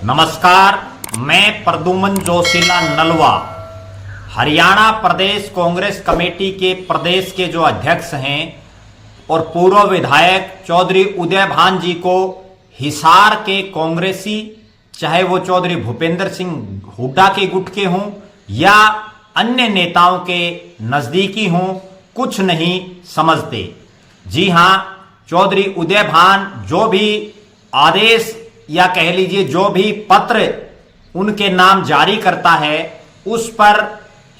नमस्कार, मैं प्रद्युमन जोशीला नलवा हरियाणा प्रदेश कांग्रेस कमेटी के प्रदेश के जो अध्यक्ष हैं और पूर्व विधायक चौधरी उदय भान जी को हिसार के कांग्रेसी, चाहे वो चौधरी भूपेंद्र सिंह हुड्डा के गुट के हों या अन्य नेताओं के नजदीकी हों, कुछ नहीं समझते। जी हां, चौधरी उदय भान जो भी आदेश या कह लीजिए जो भी पत्र उनके नाम जारी करता है, उस पर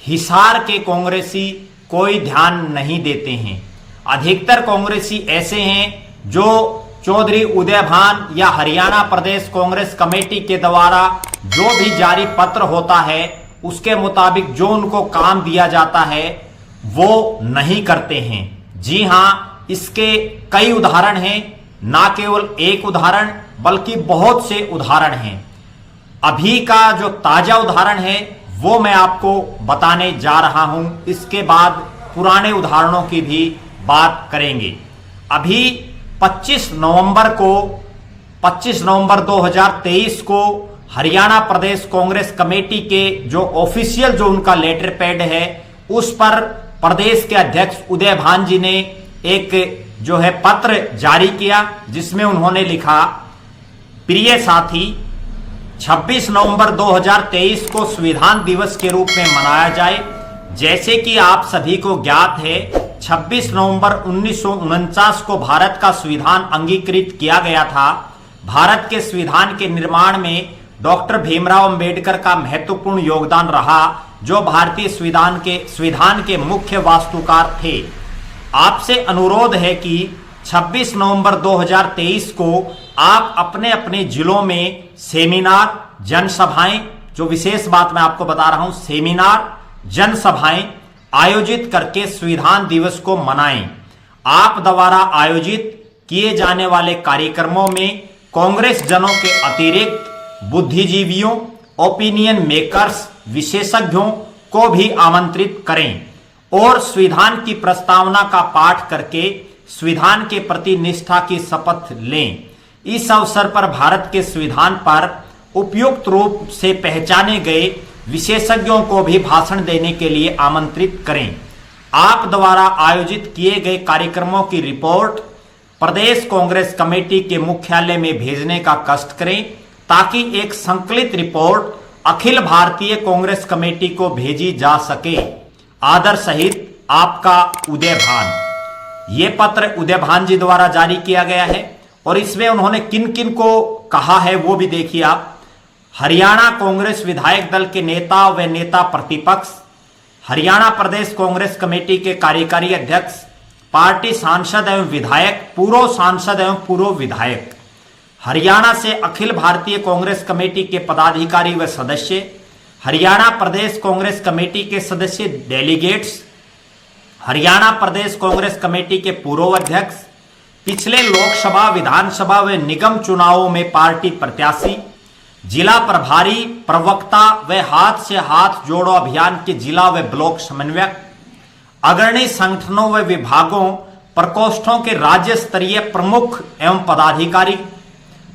हिसार के कांग्रेसी कोई ध्यान नहीं देते हैं। अधिकतर कांग्रेसी ऐसे हैं जो चौधरी उदय भान या हरियाणा प्रदेश कांग्रेस कमेटी के द्वारा जो भी जारी पत्र होता है, उसके मुताबिक जो उनको काम दिया जाता है वो नहीं करते हैं। जी हां, इसके कई उदाहरण हैं, ना केवल एक उदाहरण बल्कि बहुत से उदाहरण हैं। अभी का जो ताजा उदाहरण है वो मैं आपको बताने जा रहा हूं, इसके बाद पुराने उदाहरणों की भी बात करेंगे। अभी 25 नवंबर 2023 को हरियाणा प्रदेश कांग्रेस कमेटी के जो ऑफिशियल जो उनका लेटर पैड है, उस पर प्रदेश के अध्यक्ष उदय भान जी ने एक जो है पत्र जारी किया, जिसमें उन्होंने लिखा, प्रिय साथी, 26 नवंबर 2023 को संविधान दिवस के रूप में मनाया जाए। जैसे कि आप सभी को ज्ञात है, 26 नवंबर 1949 को भारत का संविधान अंगीकृत किया गया था। भारत के संविधान के निर्माण में डॉक्टर भीमराव अंबेडकर का महत्वपूर्ण योगदान रहा, जो भारतीय संविधान के मुख्य वास्तुकार थे। आपसे अनुरोध है कि 26 नवंबर 2023 को आप अपने अपने जिलों में सेमिनार, जनसभाएं, जो विशेष बात मैं आपको बता रहा हूं, सेमिनार, जनसभाएं आयोजित करके संविधान दिवस को मनाएं। आप द्वारा आयोजित किए जाने वाले कार्यक्रमों में कांग्रेस जनों के अतिरिक्त बुद्धिजीवियों, ओपिनियन मेकर्स, विशेषज्ञों को भी आमंत्रित करें और संविधान की प्रस्तावना का पाठ करके संविधान के प्रति निष्ठा की शपथ लें। इस अवसर पर भारत के संविधान पर उपयुक्त रूप से पहचाने गए विशेषज्ञों को भी भाषण देने के लिए आमंत्रित करें। आप द्वारा आयोजित किए गए कार्यक्रमों की रिपोर्ट प्रदेश कांग्रेस कमेटी के मुख्यालय में भेजने का कष्ट करें, ताकि एक संकलित रिपोर्ट अखिल भारतीय कांग्रेस कमेटी को भेजी जा सके। आदर सहित आपका उदय भान। ये पत्र उदय भान जी द्वारा जारी किया गया है और इसमें उन्होंने किन किन को कहा है वो भी देखिए आप। हरियाणा कांग्रेस विधायक दल के नेता व नेता प्रतिपक्ष, हरियाणा प्रदेश कांग्रेस कमेटी के कार्यकारी अध्यक्ष, पार्टी सांसद एवं विधायक, पूर्व सांसद एवं पूर्व विधायक, हरियाणा से अखिल भारतीय कांग्रेस कमेटी के पदाधिकारी व सदस्य, हरियाणा प्रदेश कांग्रेस कमेटी के सदस्य डेलीगेट्स, हरियाणा प्रदेश कांग्रेस कमेटी के पूर्व अध्यक्ष, पिछले लोकसभा, विधानसभा व निगम चुनावों में पार्टी प्रत्याशी, जिला प्रभारी, प्रवक्ता व हाथ से हाथ जोड़ो अभियान के जिला व ब्लॉक समन्वयक, अग्रणी संगठनों व विभागों, प्रकोष्ठों के राज्य स्तरीय प्रमुख एवं पदाधिकारी,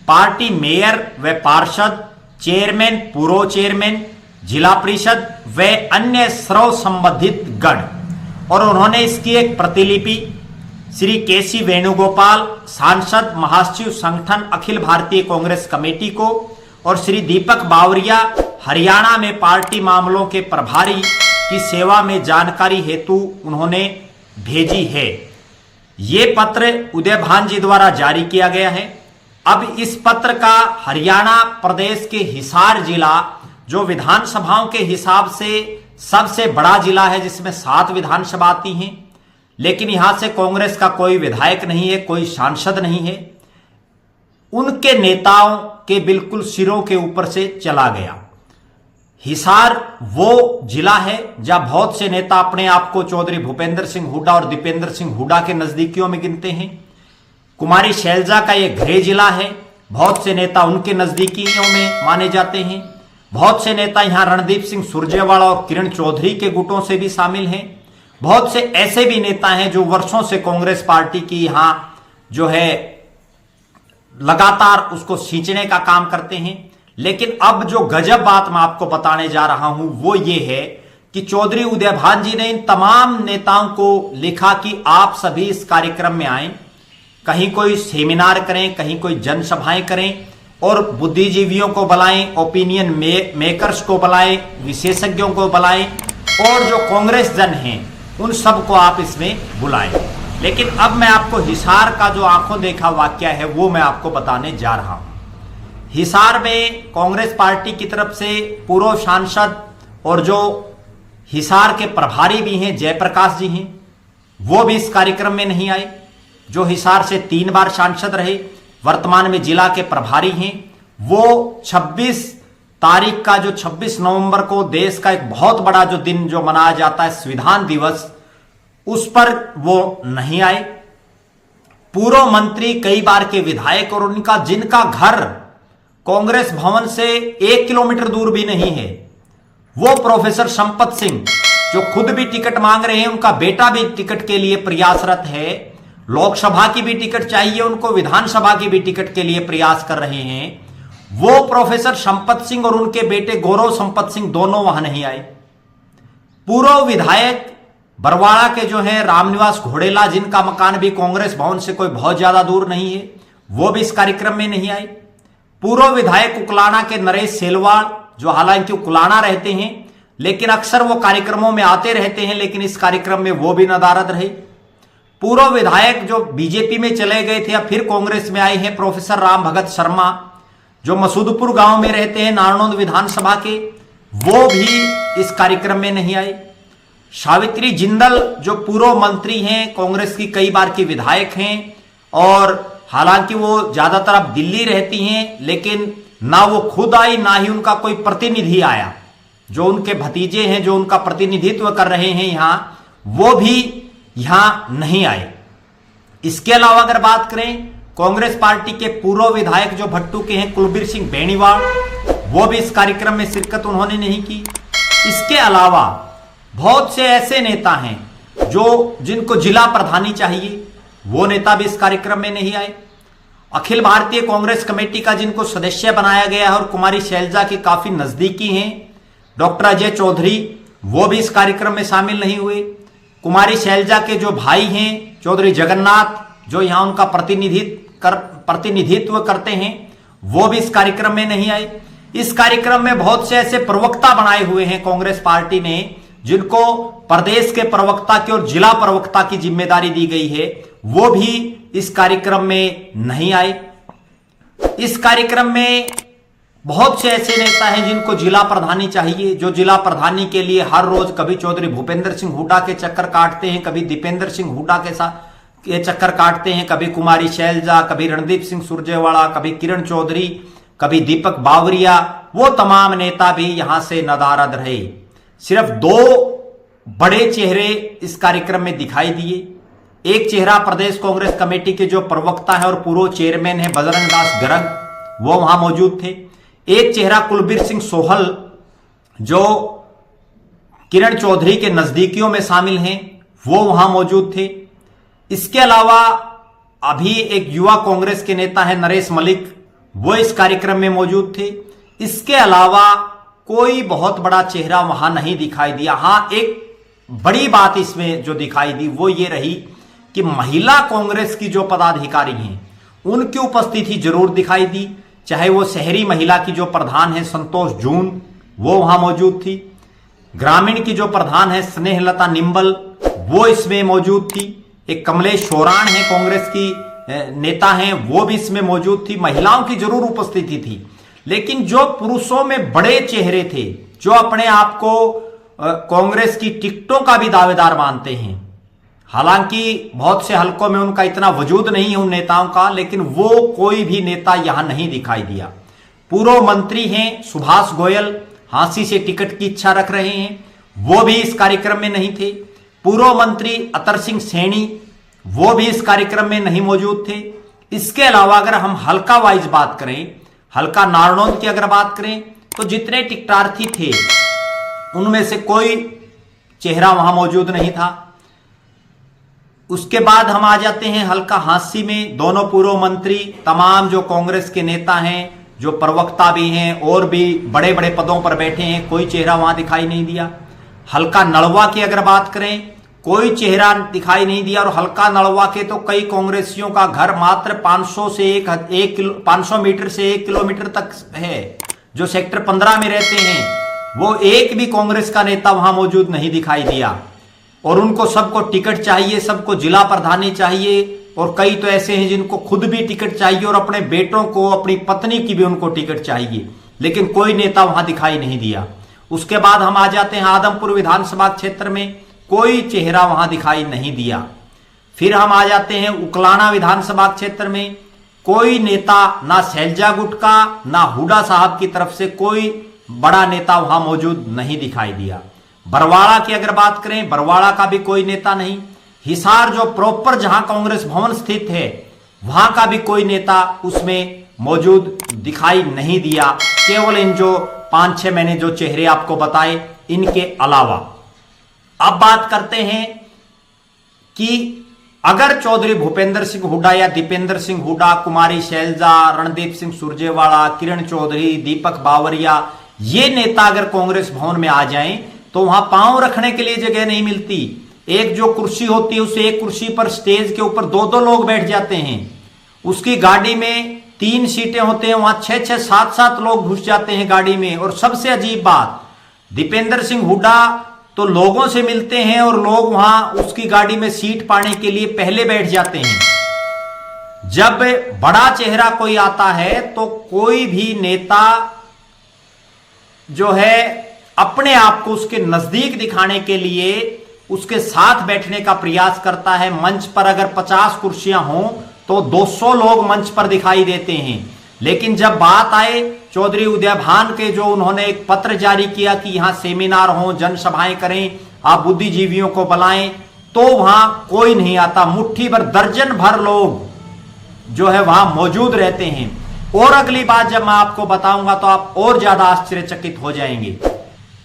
पार्टी मेयर व पार्षद, चेयरमैन, पूर्व चेयरमैन, जिला परिषद व अन्य सर्व संबंधित गण। और उन्होंने इसकी एक प्रतिलिपि श्री केसी वेणुगोपाल, सांसद, महासचिव संगठन अखिल भारतीय कांग्रेस कमेटी को, और श्री दीपक बावरिया, हरियाणा में पार्टी मामलों के प्रभारी की सेवा में जानकारी हेतु उन्होंने भेजी है। ये पत्र उदय भान जी द्वारा जारी किया गया है। अब इस पत्र का हरियाणा प्रदेश के हिसार जिला, जो विधानसभाओं के हिसाब से सबसे बड़ा जिला है, जिसमें 7 विधानसभा आती हैं, लेकिन यहां से कांग्रेस का कोई विधायक नहीं है, कोई सांसद नहीं है, उनके नेताओं के बिल्कुल सिरों के ऊपर से चला गया। हिसार वो जिला है जहां बहुत से नेता अपने आप को चौधरी भूपेंद्र सिंह हुड्डा और दीपेंद्र सिंह हुड्डा के नजदीकियों में गिनते हैं। कुमारी शैलजा का यह गृह जिला है, बहुत से नेता उनके नजदीकियों में माने जाते हैं। बहुत से नेता यहां रणदीप सिंह सुरजेवाला और किरण चौधरी के गुटों से भी शामिल हैं। बहुत से ऐसे भी नेता हैं जो वर्षों से कांग्रेस पार्टी की यहां जो है लगातार उसको सींचने का काम करते हैं। लेकिन अब जो गजब बात मैं आपको बताने जा रहा हूं वो ये है कि चौधरी उदयभान जी ने इन तमाम नेताओं को लिखा कि आप सभी इस कार्यक्रम में आए, कहीं कोई सेमिनार करें, कहीं कोई जनसभाएं करें और बुद्धिजीवियों को बुलाएं, ओपिनियन मेकर्स को बुलाएं, विशेषज्ञों को बुलाएं और जो कांग्रेस जन हैं उन सबको आप इसमें बुलाएं। लेकिन अब मैं आपको हिसार का जो आंखों देखा वाकया है वो मैं आपको बताने जा रहा हूं। हिसार में कांग्रेस पार्टी की तरफ से पूर्व सांसद और जो हिसार के प्रभारी भी हैं जयप्रकाश जी हैं, वो भी इस कार्यक्रम में नहीं आए। जो हिसार से 3 बार सांसद रहे, वर्तमान में जिला के प्रभारी हैं, वो 26 तारीख का जो 26 नवंबर को देश का एक बहुत बड़ा जो दिन जो मनाया जाता है संविधान दिवस, उस पर वो नहीं आए। पूर्व मंत्री, कई बार के विधायक और उनका जिनका घर कांग्रेस भवन से 1 किलोमीटर दूर भी नहीं है, वो प्रोफेसर संपत सिंह जो खुद भी टिकट मांग रहे हैं, उनका बेटा भी टिकट के लिए प्रयासरत है, लोकसभा की भी टिकट चाहिए उनको, विधानसभा की भी टिकट के लिए प्रयास कर रहे हैं, वो प्रोफेसर संपत सिंह और उनके बेटे गौरव संपत सिंह दोनों वहां नहीं आए। पूर्व विधायक बरवाड़ा के जो हैं रामनिवास घोड़ेला, जिनका मकान भी कांग्रेस भवन से कोई बहुत ज्यादा दूर नहीं है, वो भी इस कार्यक्रम में नहीं आए। पूर्व विधायक उकलाना के नरेश सेलवाड़, जो हालांकि उकलाना रहते हैं लेकिन अक्सर वो कार्यक्रमों में आते रहते हैं, लेकिन इस कार्यक्रम में वो भी नदारद रहे। पूर्व विधायक जो बीजेपी में चले गए थे अब फिर कांग्रेस में आए हैं, प्रोफेसर राम भगत शर्मा, जो मसूदपुर गांव में रहते हैं नारनौंद विधानसभा के, वो भी इस कार्यक्रम में नहीं आए। सावित्री जिंदल जो पूर्व मंत्री हैं, कांग्रेस की कई बार की विधायक हैं और हालांकि वो ज्यादातर अब दिल्ली रहती हैं, लेकिन ना वो खुद आई ना ही उनका कोई प्रतिनिधि आया। जो उनके भतीजे हैं जो उनका प्रतिनिधित्व कर रहे हैं यहां, वो भी यहां नहीं आए। इसके अलावा अगर बात करें कांग्रेस पार्टी के पूर्व विधायक जो भट्टू के हैं कुलबीर सिंह बेनीवाल, वो भी इस कार्यक्रम में शिरकत उन्होंने नहीं की। इसके अलावा बहुत से ऐसे नेता हैं जो जिनको जिला प्रधानी चाहिए, वो नेता भी इस कार्यक्रम में नहीं आए। अखिल भारतीय कांग्रेस कमेटी का जिनको सदस्य बनाया गया है और कुमारी शैलजा की काफी नजदीकी हैं, डॉक्टर अजय चौधरी, वो भी इस कार्यक्रम में शामिल नहीं हुए। कुमारी शैलजा के जो भाई हैं चौधरी जगन्नाथ, जो यहां उनका प्रतिनिधित्व करते हैं, वो भी इस कार्यक्रम में नहीं आए। इस कार्यक्रम में बहुत से ऐसे प्रवक्ता बनाए हुए हैं कांग्रेस पार्टी ने, जिनको प्रदेश के प्रवक्ता की और जिला प्रवक्ता की जिम्मेदारी दी गई है, वो भी इस कार्यक्रम में नहीं आए। इस कार्यक्रम में बहुत से ऐसे नेता हैं जिनको जिला प्रधानी चाहिए, जो जिला प्रधानी के लिए हर रोज कभी चौधरी भूपेंद्र सिंह हुड्डा के चक्कर काटते हैं, कभी दीपेंद्र सिंह हुड्डा के साथ ये चक्कर काटते हैं, कभी कुमारी शैलजा, कभी रणदीप सिंह सुरजेवाला, कभी किरण चौधरी, कभी दीपक बावरिया, वो तमाम नेता भी यहां से नदारद रहे। सिर्फ 2 बड़े चेहरे इस कार्यक्रम में दिखाई दिए। एक चेहरा प्रदेश कांग्रेस कमेटी के जो प्रवक्ता है और पूर्व चेयरमैन है बजरंग दास गरग, वो वहां मौजूद थे। एक चेहरा कुलबीर सिंह सोहल, जो किरण चौधरी के नजदीकियों में शामिल हैं, वो वहां मौजूद थे। इसके अलावा अभी एक युवा कांग्रेस के नेता है नरेश मलिक, वो इस कार्यक्रम में मौजूद थे। इसके अलावा कोई बहुत बड़ा चेहरा वहां नहीं दिखाई दिया। हां, एक बड़ी बात इसमें जो दिखाई दी वो ये रही कि महिला कांग्रेस की जो पदाधिकारी हैं उनकी उपस्थिति जरूर दिखाई दी। चाहे वो शहरी महिला की जो प्रधान है संतोष जून, वो वहां मौजूद थी। ग्रामीण की जो प्रधान है स्नेहलता निंबल, वो इसमें मौजूद थी। एक कमलेश शोराण है कांग्रेस की नेता हैं, वो भी इसमें मौजूद थी। महिलाओं की जरूर उपस्थिति थी, लेकिन जो पुरुषों में बड़े चेहरे थे, जो अपने आप को कांग्रेस की टिकटों का भी दावेदार मानते हैं, हालांकि बहुत से हलकों में उनका इतना वजूद नहीं है उन नेताओं का, लेकिन वो कोई भी नेता यहां नहीं दिखाई दिया। पूर्व मंत्री हैं सुभाष गोयल, हांसी से टिकट की इच्छा रख रहे हैं, वो भी इस कार्यक्रम में नहीं थे। पूर्व मंत्री अतर सिंह सैनी, वो भी इस कार्यक्रम में नहीं मौजूद थे। इसके अलावा अगर हम हल्का वाइज बात करें, हल्का नारनौंद की अगर बात करें, तो जितने टिकटार्थी थे उनमें से कोई चेहरा वहां मौजूद नहीं था। उसके बाद हम आ जाते हैं हल्का हांसी में। दोनों पूर्व मंत्री, तमाम जो कांग्रेस के नेता हैं, जो प्रवक्ता भी हैं और भी बड़े बड़े पदों पर बैठे हैं, कोई चेहरा वहां दिखाई नहीं दिया। हल्का नलवा की अगर बात करें, कोई चेहरा दिखाई नहीं दिया। और हल्का नलवा के तो कई कांग्रेसियों का घर मात्र 500 मीटर से 1 किलोमीटर तक है। जो सेक्टर 15 में रहते हैं वो एक भी कांग्रेस का नेता वहां मौजूद नहीं दिखाई दिया। और उनको सबको टिकट चाहिए, सबको जिला प्रधानी चाहिए, और कई तो ऐसे हैं जिनको खुद भी टिकट चाहिए और अपने बेटों को, अपनी पत्नी की भी उनको टिकट चाहिए, लेकिन कोई नेता वहां दिखाई नहीं दिया। उसके बाद हम आ जाते हैं आदमपुर विधानसभा क्षेत्र में, कोई चेहरा वहां दिखाई नहीं दिया। फिर हम आ जाते हैं उकलाना विधानसभा क्षेत्र में, कोई नेता, ना शैलजा गुटका ना हुडा साहब की तरफ से कोई बड़ा नेता वहां मौजूद नहीं दिखाई दिया। बरवाड़ा की अगर बात करें, बरवाड़ा का भी कोई नेता नहीं। हिसार जो प्रॉपर जहां कांग्रेस भवन स्थित है वहां का भी कोई नेता उसमें मौजूद दिखाई नहीं दिया, केवल इन जो 5-6 मैंने जो चेहरे आपको बताए इनके अलावा। अब बात करते हैं कि अगर चौधरी भूपेंद्र सिंह हुड्डा या दीपेंद्र सिंह हुड्डा, कुमारी शैलजा, रणदीप सिंह सुरजेवाला, किरण चौधरी, दीपक बावरिया, ये नेता अगर कांग्रेस भवन में आ जाएं तो वहां पांव रखने के लिए जगह नहीं मिलती। एक जो कुर्सी होती है उस एक कुर्सी पर स्टेज के ऊपर 2-2 लोग बैठ जाते हैं। उसकी गाड़ी में 3 सीटें होते हैं, वहां 6-6, 7-7 लोग घुस जाते हैं गाड़ी में। और सबसे अजीब बात, दीपेंद्र सिंह हुड्डा तो लोगों से मिलते हैं और लोग वहां उसकी गाड़ी में सीट पाने के लिए पहले बैठ जाते हैं। जब बड़ा चेहरा कोई आता है तो कोई भी नेता जो है अपने आप को उसके नजदीक दिखाने के लिए उसके साथ बैठने का प्रयास करता है। मंच पर अगर 50 कुर्सियां हों तो 200 लोग मंच पर दिखाई देते हैं। लेकिन जब बात आए चौधरी उदयभान के, जो उन्होंने एक पत्र जारी किया कि यहां सेमिनार हो, जनसभाएं करें, आप बुद्धिजीवियों को बुलाएं, तो वहां कोई नहीं आता। मुट्ठी भर, दर्जन भर लोग जो है वहां मौजूद रहते हैं। और अगली बात जब मैं आपको बताऊंगा तो आप और ज्यादा आश्चर्यचकित हो जाएंगे।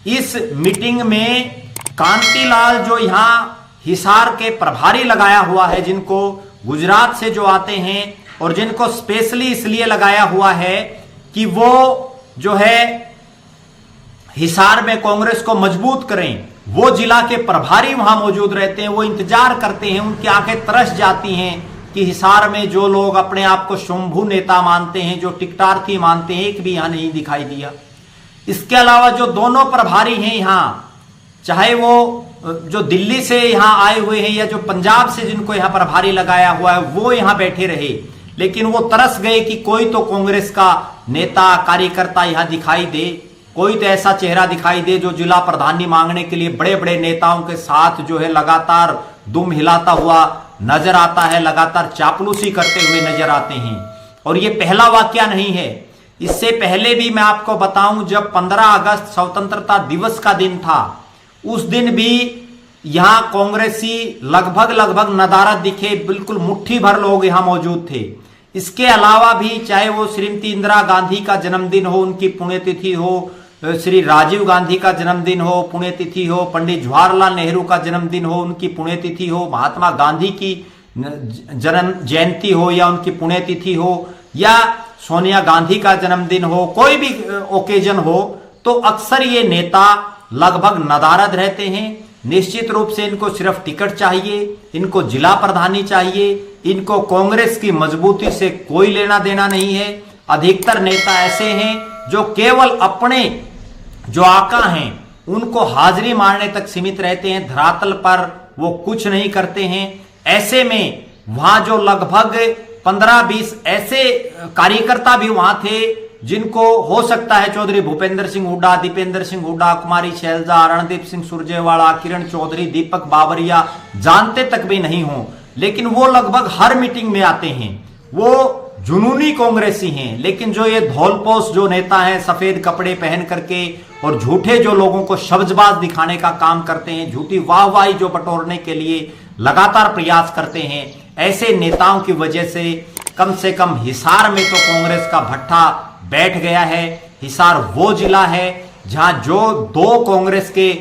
इस मीटिंग में कांतिलाल जो यहां हिसार के प्रभारी लगाया हुआ है, जिनको गुजरात से जो आते हैं और जिनको स्पेशली इसलिए लगाया हुआ है कि वो जो है हिसार में कांग्रेस को मजबूत करें, वो जिला के प्रभारी वहां मौजूद रहते हैं। वो इंतजार करते हैं, उनकी आंखें तरस जाती हैं कि हिसार में जो लोग अपने आप को शंभू नेता मानते हैं, जो टिकटार्थी मानते हैं, एक भी यहां नहीं दिखाई दिया। इसके अलावा जो दोनों प्रभारी हैं यहां, चाहे वो जो दिल्ली से यहां आए हुए हैं या जो पंजाब से जिनको यहां प्रभारी लगाया हुआ है, वो यहां बैठे रहे, लेकिन वो तरस गए कि कोई तो कांग्रेस का नेता, कार्यकर्ता यहां दिखाई दे, कोई तो ऐसा चेहरा दिखाई दे जो जिला प्रधानी मांगने के लिए बड़े बड़े नेताओं के साथ जो है लगातार दुम हिलाता हुआ नजर आता है, लगातार चापलूसी करते हुए नजर आते हैं। और ये पहला वाकया नहीं है, इससे पहले भी मैं आपको बताऊं, जब 15 अगस्त स्वतंत्रता दिवस का दिन था, उस दिन भी यहां कांग्रेसी लगभग नदारद दिखे, बिल्कुल मुट्ठी भर लोग यहां मौजूद थे। इसके अलावा भी चाहे वो श्रीमती इंदिरा गांधी का जन्मदिन हो, उनकी पुण्यतिथि हो, श्री राजीव गांधी का जन्मदिन हो, पुण्यतिथि हो, पंडित जवाहरलाल नेहरू का जन्मदिन हो, उनकी पुण्यतिथि हो, महात्मा गांधी की जन्म जयंती हो या उनकी पुण्यतिथि हो, या सोनिया गांधी का जन्मदिन हो, कोई भी ओकेजन हो, तो अक्सर ये नेता लगभग नदारद रहते हैं। निश्चित रूप से इनको सिर्फ टिकट चाहिए, इनको जिला प्रधानी चाहिए, इनको कांग्रेस की मजबूती से कोई लेना देना नहीं है। अधिकतर नेता ऐसे हैं जो केवल अपने जो आका हैं उनको हाजिरी मारने तक सीमित रहते हैं, धरातल पर वो कुछ नहीं करते हैं। ऐसे में वहां जो लगभग 15-20 ऐसे कार्यकर्ता भी वहां थे जिनको हो सकता है चौधरी भूपेंद्र सिंह हुड्डा, दीपेंद्र सिंह हुड्डा, कुमारी शैलजा, रणदीप सिंह सुरजेवाला, किरण चौधरी, दीपक बावरिया जानते तक भी नहीं हो, लेकिन वो लगभग हर मीटिंग में आते हैं। वो जुनूनी कांग्रेसी हैं। लेकिन जो ये धौलपोश जो नेता हैं, सफेद कपड़े पहन करके और झूठे जो लोगों को शब्दबाज दिखाने का काम करते हैं, झूठी वाहवाही जो बटोरने के लिए लगातार प्रयास करते हैं, ऐसे नेताओं की वजह से कम हिसार में तो कांग्रेस का भट्ठा बैठ गया है। हिसार वो जिला है जहां जो 2 कांग्रेस के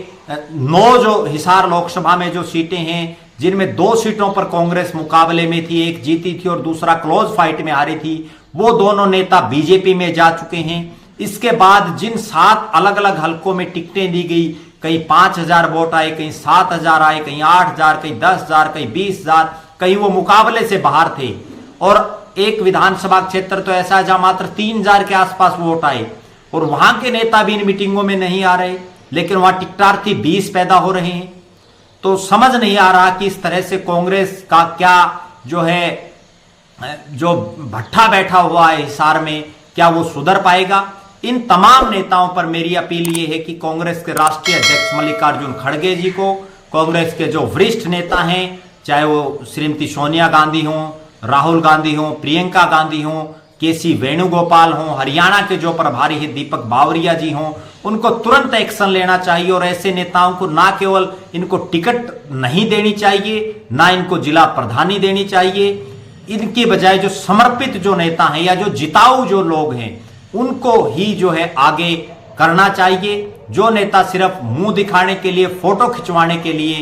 9 जो हिसार लोकसभा में जो सीटें हैं, जिनमें 2 सीटों पर कांग्रेस मुकाबले में थी, एक जीती थी और दूसरा क्लोज फाइट में हारी थी, वो दोनों नेता बीजेपी में जा चुके हैं। इसके बाद जिन 7 अलग अलग हलकों में टिकटें दी गई, कहीं 5,000 वोट आए, कहीं 7,000 आए, कहीं 8,000, कहीं 10,000, कहीं 20,000, कहीं वो मुकाबले से बाहर थे। और एक विधानसभा क्षेत्र तो ऐसा है जहां मात्र 3,000 के आसपास वोट आए और वहां के नेता भी इन मीटिंगों में नहीं आ रहे, लेकिन वहां टिकटार्थी 20 पैदा हो रहे हैं। तो समझ नहीं आ रहा कि इस तरह से कांग्रेस का क्या जो है, जो भट्ठा बैठा हुआ है हिसार में, क्या वो सुधर पाएगा। इन तमाम नेताओं पर मेरी अपील ये है कि कांग्रेस के राष्ट्रीय अध्यक्ष मल्लिकार्जुन खड़गे जी को, कांग्रेस के जो वरिष्ठ नेता हैं, चाहे वो श्रीमती सोनिया गांधी हो, राहुल गांधी हो, प्रियंका गांधी हो, केसी वेणुगोपाल हो, हरियाणा के जो प्रभारी है दीपक बावरिया जी हो, उनको तुरंत एक्शन लेना चाहिए। और ऐसे नेताओं को ना केवल इनको टिकट नहीं देनी चाहिए, ना इनको जिला प्रधानी देनी चाहिए, इनके बजाय जो समर्पित जो नेता हैं या जो जिताऊ जो लोग हैं उनको ही जो है आगे करना चाहिए। जो नेता सिर्फ मुंह दिखाने के लिए, फोटो खिंचवाने के लिए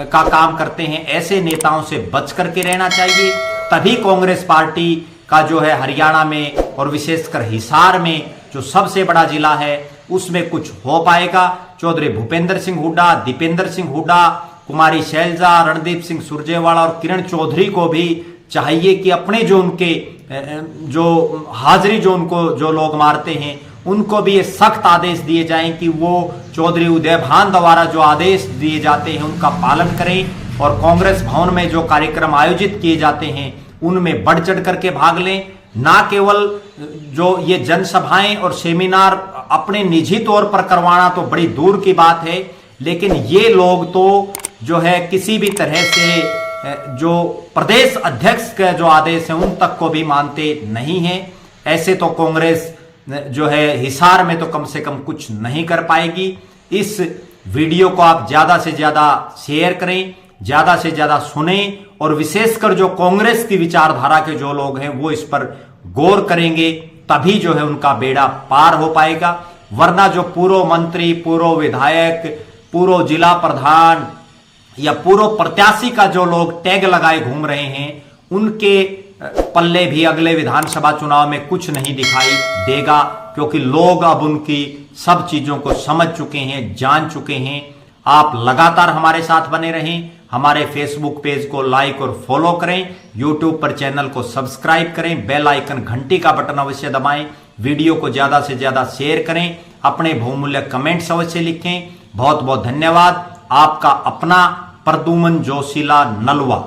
का काम करते हैं, ऐसे नेताओं से बच करके रहना चाहिए। तभी कांग्रेस पार्टी का जो है हरियाणा में और विशेषकर हिसार में जो सबसे बड़ा जिला है उसमें कुछ हो पाएगा। चौधरी भूपेंद्र सिंह हुड्डा, दीपेंद्र सिंह हुड्डा, कुमारी शैलजा, रणदीप सिंह सुरजेवाला और किरण चौधरी को भी चाहिए कि अपने जो उनके जो हाजिरी जो उनको जो लोग मारते हैं उनको भी ये सख्त आदेश दिए जाएं कि वो चौधरी उदयभान द्वारा जो आदेश दिए जाते हैं उनका पालन करें और कांग्रेस भवन में जो कार्यक्रम आयोजित किए जाते हैं उनमें बढ़ चढ़ करके भाग लें। ना केवल जो ये जनसभाएं और सेमिनार अपने निजी तौर पर करवाना तो बड़ी दूर की बात है, लेकिन ये लोग तो जो है किसी भी तरह से जो प्रदेश अध्यक्ष के जो आदेश हैं उन तक को भी मानते नहीं हैं। ऐसे तो कांग्रेस जो है हिसार में तो कम से कम कुछ नहीं कर पाएगी। इस वीडियो को आप ज्यादा से ज्यादा शेयर करें, ज्यादा से ज्यादा सुने और विशेषकर जो कांग्रेस की विचारधारा के जो लोग हैं वो इस पर गौर करेंगे, तभी जो है उनका बेड़ा पार हो पाएगा। वरना जो पूर्व मंत्री, पूर्व विधायक, पूर्व जिला प्रधान या पूर्व प्रत्याशी का जो लोग टैग लगाए घूम रहे हैं उनके पल्ले भी अगले विधानसभा चुनाव में कुछ नहीं दिखाई देगा, क्योंकि लोग अब उनकी सब चीजों को समझ चुके हैं, जान चुके हैं। आप लगातार हमारे साथ बने रहें, हमारे फेसबुक पेज को लाइक और फॉलो करें, यूट्यूब पर चैनल को सब्सक्राइब करें, बेल आइकन घंटी का बटन अवश्य दबाएं, वीडियो को ज्यादा से ज्यादा शेयर करें, अपने बहुमूल्य कमेंट्स अवश्य लिखें। बहुत बहुत धन्यवाद। आपका अपना प्रद्युमन जोशीला नलवा।